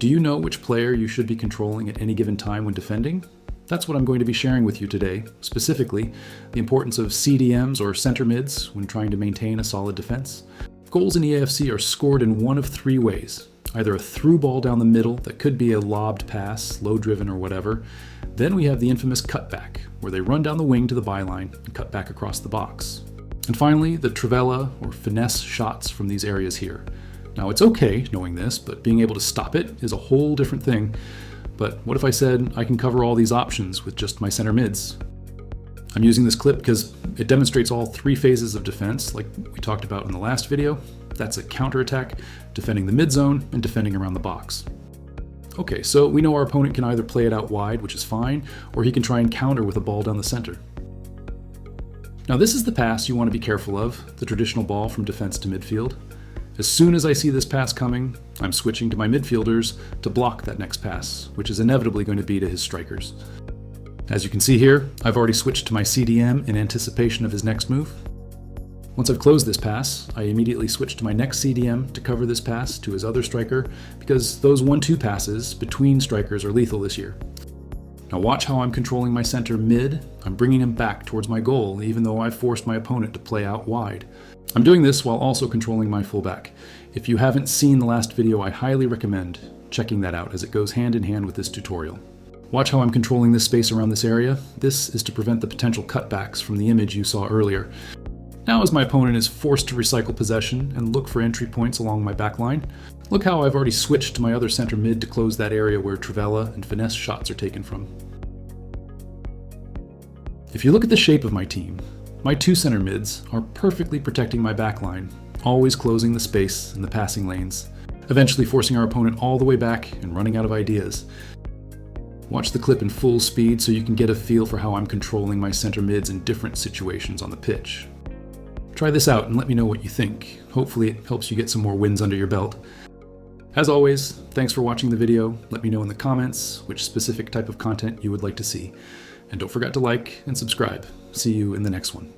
Do you know which player you should be controlling at any given time when defending? That's what I'm going to be sharing with you today, specifically the importance of CDMs or center mids when trying to maintain a solid defense. Goals in EAFC are scored in one of three ways. Either a through ball down the middle that could be a lobbed pass, low driven or whatever. Then we have the infamous cutback, where they run down the wing to the byline and cut back across the box. And finally, the trivela or finesse shots from these areas here. Now it's okay knowing this, but being able to stop it is a whole different thing. But what if I said I can cover all these options with just my center mids? I'm using this clip because it demonstrates all three phases of defense, like we talked about in the last video. That's a counterattack, defending the mid zone, and defending around the box. Okay, so we know our opponent can either play it out wide, which is fine, or he can try and counter with a ball down the center. Now this is the pass you want to be careful of, the traditional ball from defense to midfield. As soon as I see this pass coming, I'm switching to my midfielders to block that next pass, which is inevitably going to be to his strikers. As you can see here, I've already switched to my CDM in anticipation of his next move. Once I've closed this pass, I immediately switch to my next CDM to cover this pass to his other striker, because those 1-2 passes between strikers are lethal this year. Now watch how I'm controlling my center mid. I'm bringing him back towards my goal, even though I've forced my opponent to play out wide. I'm doing this while also controlling my fullback. If you haven't seen the last video, I highly recommend checking that out, as it goes hand in hand with this tutorial. Watch how I'm controlling this space around this area. This is to prevent the potential cutbacks from the image you saw earlier. Now as my opponent is forced to recycle possession and look for entry points along my back line, look how I've already switched to my other center mid to close that area where trivela and finesse shots are taken from. If you look at the shape of my team, my two center mids are perfectly protecting my back line, always closing the space in the passing lanes, eventually forcing our opponent all the way back and running out of ideas. Watch the clip in full speed so you can get a feel for how I'm controlling my center mids in different situations on the pitch. Try this out and let me know what you think. Hopefully it helps you get some more wins under your belt. As always, thanks for watching the video. Let me know in the comments which specific type of content you would like to see. And don't forget to like and subscribe. See you in the next one.